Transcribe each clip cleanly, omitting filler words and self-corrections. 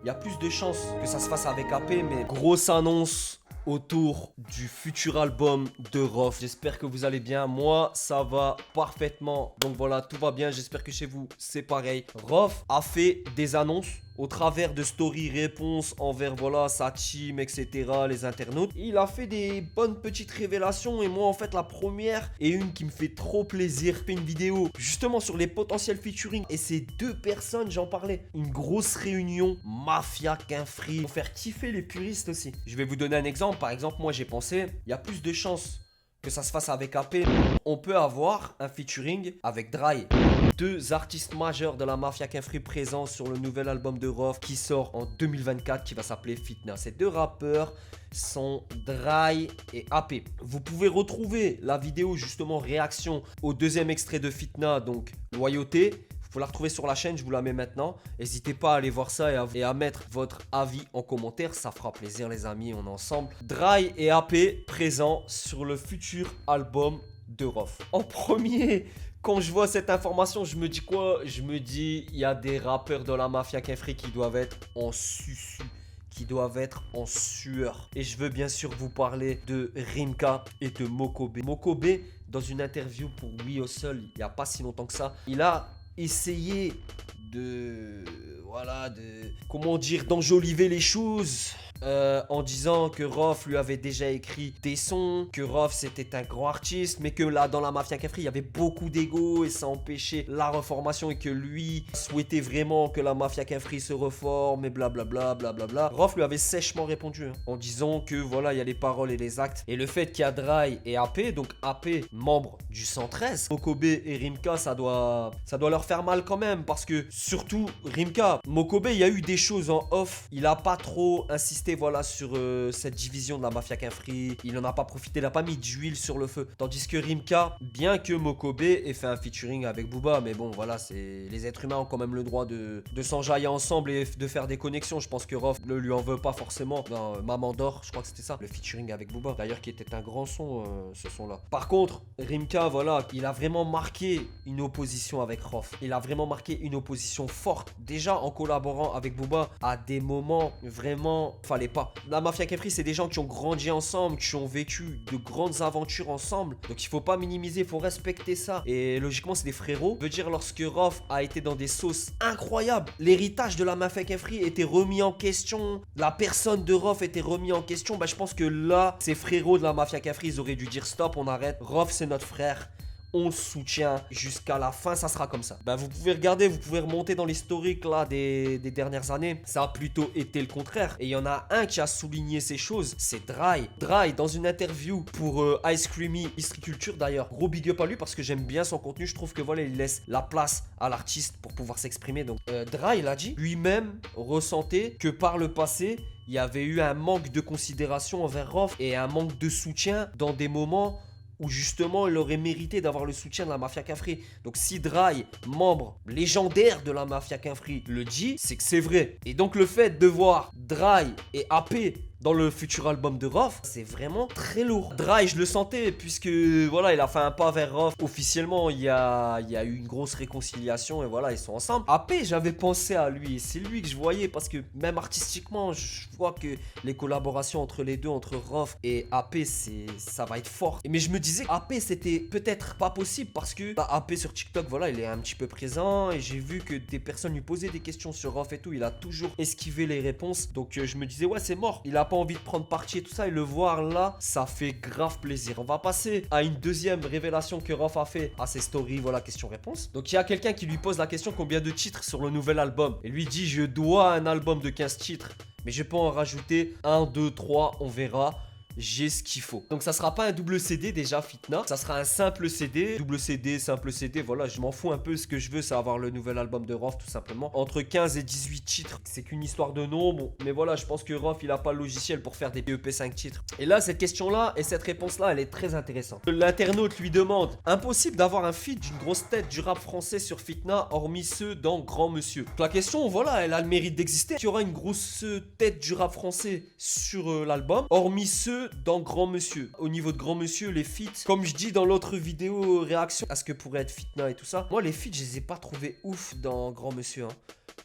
il y a plus de chances que ça se fasse avec AP, mais grosse annonce autour du futur album de Rof. J'espère que vous allez bien. Moi, ça va parfaitement. Donc voilà, tout va bien. J'espère que chez vous, c'est pareil. Rof a fait des annonces au travers de story réponses envers voilà sa team, etc., les internautes. Il a fait des bonnes petites révélations et moi en fait la première et une qui me fait trop plaisir, fait une vidéo justement sur les potentiels featuring et ces deux personnes, j'en parlais. Une grosse réunion Mafia Quinfree pour faire kiffer les puristes aussi. Je vais vous donner un exemple. Par exemple, moi j'ai pensé, il y a plus de chances que ça se fasse avec AP. On peut avoir un featuring avec Dry. Deux artistes majeurs de la Mafia Quinfree présents sur le nouvel album de Rof qui sort en 2024 qui va s'appeler Fitna. Ces deux rappeurs sont Dry et AP. Vous pouvez retrouver la vidéo justement réaction au deuxième extrait de Fitna, donc Loyauté. Vous la retrouver sur la chaîne, je vous la mets maintenant. N'hésitez pas à aller voir ça et à mettre votre avis en commentaire. Ça fera plaisir les amis, on est ensemble. Dry et AP présents sur le futur album de Rof. En premier, quand je vois cette information, je me dis quoi? Je me dis, il y a des rappeurs de la Mafia Quinfree qui doivent être en susu, qui doivent être en sueur. Et je veux bien sûr vous parler de Rimka et de Mokobe. Mokobe, dans une interview pour We Hustle, il n'y a pas si longtemps que ça, il a essayé comment dire, d'enjoliver les choses en disant que Rof lui avait déjà écrit des sons, que Rof c'était un grand artiste, mais que là dans la Mafia Quinfree il y avait beaucoup d'ego et ça empêchait la reformation et que lui souhaitait vraiment que la Mafia Quinfree se reforme et blablabla blablabla. Rof lui avait sèchement répondu en disant que voilà, il y a les paroles et les actes et le fait qu'il y a Dry et AP, donc AP membre du 113, Mokobe et Rimka, ça doit leur faire mal quand même parce que surtout Rimka, Mokobe, il y a eu des choses en off, il a pas trop insisté voilà sur cette division de la Mafia Quinfree, il en a pas profité, il a pas mis d'huile sur le feu, tandis que Rimka, bien que Mokobe ait fait un featuring avec Booba, mais bon voilà, c'est les êtres humains ont quand même le droit de s'enjailler ensemble et de faire des connexions. Je pense que Rof ne lui en veut pas forcément. Dans Maman d'or, je crois que c'était ça, le featuring avec Booba, d'ailleurs qui était un grand son ce son là. Par contre Rimka, voilà, il a vraiment marqué une opposition avec Rof, il a vraiment marqué une opposition forte, déjà en collaborant avec Booba à des moments vraiment fallait pas. La Mafia Quinfree, c'est des gens qui ont grandi ensemble, qui ont vécu de grandes aventures ensemble, donc il faut pas minimiser, il faut respecter ça et logiquement c'est des frérots. Veut dire lorsque Rof a été dans des sauces incroyables, l'héritage de la Mafia Quinfree était remis en question, la personne de Rof était remis en question, bah je pense que là ces frérots de la Mafia Quinfree ils auraient dû dire stop, on arrête, Rof c'est notre frère, on le soutient jusqu'à la fin, ça sera comme ça. Bah vous pouvez regarder, vous pouvez remonter dans l'historique là des dernières années, ça a plutôt été le contraire. Et il y en a un qui a souligné ces choses, c'est Dry. Dry, dans une interview pour Ice Creamy History Culture d'ailleurs, gros big up à lui parce que j'aime bien son contenu, je trouve que voilà, il laisse la place à l'artiste pour pouvoir s'exprimer. Donc Dry, il a dit, lui-même ressentait que par le passé, il y avait eu un manque de considération envers Rof et un manque de soutien dans des moments où justement il aurait mérité d'avoir le soutien de la Mafia Quinfree. Donc si Dry, membre légendaire de la Mafia Quinfree, le dit, c'est que c'est vrai. Et donc le fait de voir Dry et AP dans le futur album de Rof, c'est vraiment très lourd. Dry, je le sentais, puisque voilà, il a fait un pas vers Rof. Officiellement, il y a eu une grosse réconciliation et voilà, ils sont ensemble. AP, j'avais pensé à lui, c'est lui que je voyais parce que même artistiquement, je vois que les collaborations entre les deux, entre Rof et AP, ça va être fort. Mais je me disais, AP, c'était peut-être pas possible parce que bah, AP sur TikTok, voilà, il est un petit peu présent et j'ai vu que des personnes lui posaient des questions sur Rof et tout. Il a toujours esquivé les réponses. Donc je me disais, ouais, c'est mort. Il a pas envie de prendre parti et tout ça et le voir là, ça fait grave plaisir. On va passer à une deuxième révélation que Rof a fait à ses stories, voilà, question-réponse. Donc il y a quelqu'un qui lui pose la question combien de titres sur le nouvel album et lui dit je dois un album de 15 titres mais je peux en rajouter 1, 2, 3, on verra. J'ai ce qu'il faut. Donc ça sera pas un double CD déjà Fitna, ça sera un simple CD, double CD, simple CD, voilà, je m'en fous un peu, ce que je veux c'est avoir le nouvel album de Rof tout simplement. Entre 15 et 18 titres, c'est qu'une histoire de nombre, mais voilà, je pense que Rof il a pas le logiciel pour faire des EP 5 titres. Et là cette question là et cette réponse là elle est très intéressante. L'internaute lui demande, impossible d'avoir un feat d'une grosse tête du rap français sur Fitna hormis ceux dans Grand Monsieur. Donc, la question voilà, elle a le mérite d'exister. Il y aura une grosse tête du rap français sur l'album, hormis ceux dans Grand Monsieur. Au niveau de Grand Monsieur, les feats, comme je dis dans l'autre vidéo réaction à ce que pourrait être Fitna et tout ça, moi les feats je les ai pas trouvés ouf dans Grand Monsieur.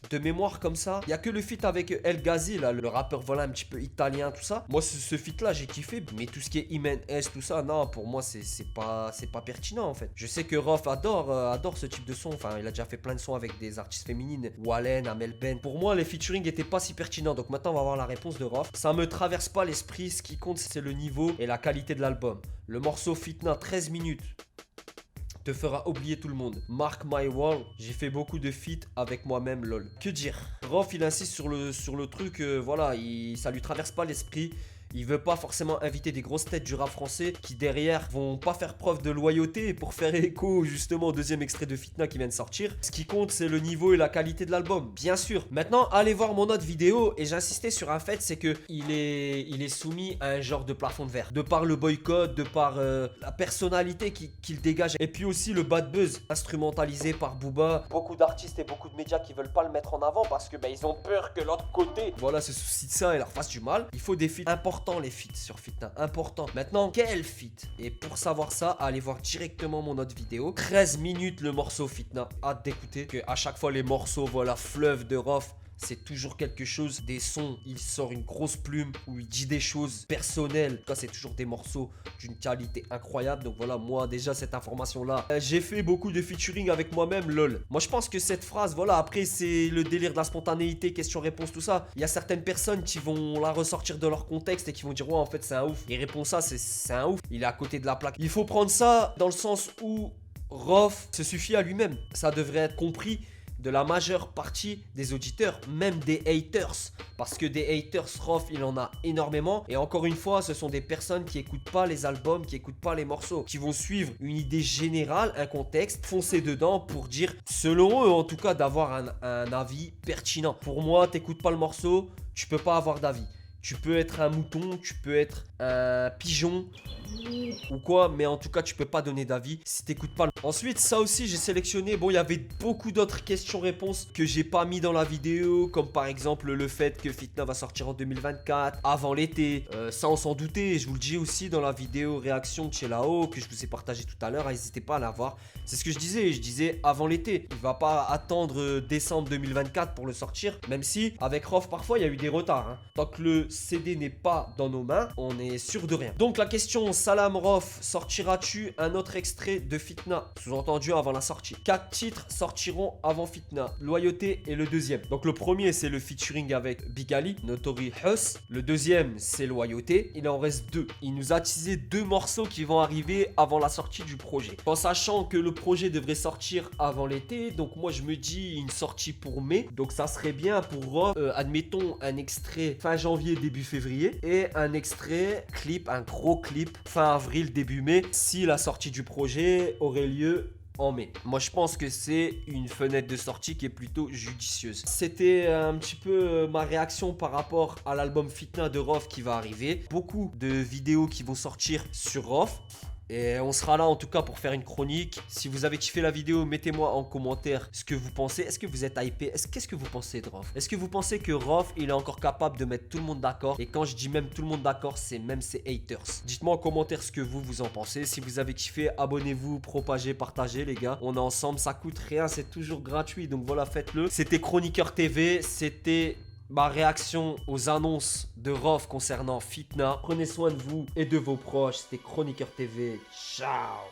de mémoire comme ça. Il y a que le feat avec El Ghazi, là, le rappeur voilà un petit peu italien, tout ça. Moi, ce feat là, j'ai kiffé. Mais tout ce qui est Imen S, tout ça, non, pour moi, c'est pas pertinent en fait. Je sais que Rof adore ce type de son. Enfin, il a déjà fait plein de sons avec des artistes féminines. Wallen, Amel Ben. Pour moi, les featuring étaient pas si pertinents. Donc maintenant, on va voir la réponse de Rof. Ça me traverse pas l'esprit. Ce qui compte, c'est le niveau et la qualité de l'album. Le morceau Fitna, 13 minutes. Te fera oublier tout le monde. Mark my word, j'ai fait beaucoup de feats avec moi-même, lol. Que dire? Rof, il insiste sur le truc, voilà, ça lui traverse pas l'esprit. Il veut pas forcément inviter des grosses têtes du rap français qui derrière vont pas faire preuve de loyauté pour faire écho justement au deuxième extrait de Fitna qui vient de sortir. Ce qui compte, c'est le niveau et la qualité de l'album, bien sûr. Maintenant, allez voir mon autre vidéo et j'insistais sur un fait, c'est que il est soumis à un genre de plafond de verre. De par le boycott, de par la personnalité qu'il dégage. Et puis aussi le bad buzz instrumentalisé par Booba. Beaucoup d'artistes et beaucoup de médias qui veulent pas le mettre en avant parce que ils ont peur que l'autre côté, voilà, se soucie de ça et leur fasse du mal. Il faut des feats importants. Les feats sur Fitna, important. Maintenant, quel feat? Et pour savoir ça, allez voir directement mon autre vidéo. 13 minutes le morceau Fitna. Hâte d'écouter. Que à chaque fois les morceaux, voilà, fleuve de Rof. C'est toujours quelque chose, des sons, il sort une grosse plume où il dit des choses personnelles. En tout cas, c'est toujours des morceaux d'une qualité incroyable. Donc voilà, moi déjà cette information-là, j'ai fait beaucoup de featuring avec moi-même, lol. Moi je pense que cette phrase, voilà, après c'est le délire de la spontanéité, question-réponse, tout ça. Il y a certaines personnes qui vont la ressortir de leur contexte et qui vont dire ouais en fait c'est un ouf. Il répond ça, c'est un ouf. Il est à côté de la plaque. Il faut prendre ça dans le sens où Rof se suffit à lui-même. Ça devrait être compris de la majeure partie des auditeurs, même des haters. Parce que des haters, Rof, il en a énormément. Et encore une fois, ce sont des personnes qui écoutent pas les albums, qui écoutent pas les morceaux, qui vont suivre une idée générale, un contexte, foncer dedans pour dire, selon eux en tout cas, d'avoir un avis pertinent. Pour moi, t'écoutes pas le morceau, tu peux pas avoir d'avis. Tu peux être un mouton, tu peux être un pigeon ou quoi, mais en tout cas tu peux pas donner d'avis si t'écoutes pas. Ensuite, ça aussi j'ai sélectionné, bon il y avait beaucoup d'autres questions-réponses que j'ai pas mis dans la vidéo, comme par exemple le fait que Fitna va sortir en 2024, avant l'été, ça on s'en doutait, je vous le dis aussi dans la vidéo réaction de chez Lao que je vous ai partagé tout à l'heure, n'hésitez pas à la voir. C'est ce que je disais avant l'été, il va pas attendre décembre 2024 pour le sortir, même si avec Rof parfois il y a eu des retards, hein. Tant que le CD n'est pas dans nos mains, on est sûr de rien. Donc la question, Salam Rof, sortiras-tu un autre extrait de Fitna? Sous-entendu avant la sortie. 4 titres sortiront avant Fitna. Loyauté est le deuxième. Donc le premier c'est le featuring avec Big Ali, Notori Huss. Le deuxième c'est Loyauté. Il en reste 2. Il nous a teasé 2 morceaux qui vont arriver avant la sortie du projet. En sachant que le projet devrait sortir avant l'été, donc moi je me dis une sortie pour mai. Donc ça serait bien pour Rof, admettons un extrait fin janvier, début février et un extrait clip, un gros clip fin avril, début mai si la sortie du projet aurait lieu en mai. Moi je pense que c'est une fenêtre de sortie qui est plutôt judicieuse. C'était un petit peu ma réaction par rapport à l'album Fitna de Rof qui va arriver. Beaucoup de vidéos qui vont sortir sur Rof. Et on sera là en tout cas pour faire une chronique. Si vous avez kiffé la vidéo, mettez-moi en commentaire ce que vous pensez. Est-ce que vous êtes hypé? Qu'est-ce que vous pensez de Rof? Est-ce que vous pensez que Rof, il est encore capable de mettre tout le monde d'accord? Et quand je dis même tout le monde d'accord, c'est même ses haters. Dites-moi en commentaire ce que vous en pensez. Si vous avez kiffé, abonnez-vous, propagez, partagez les gars. On est ensemble, ça coûte rien, c'est toujours gratuit. Donc voilà, faites-le. C'était Chroniqueur TV, c'était ma réaction aux annonces de Rof concernant Fitna. Prenez soin de vous et de vos proches. C'était Chroniqueur TV. Ciao.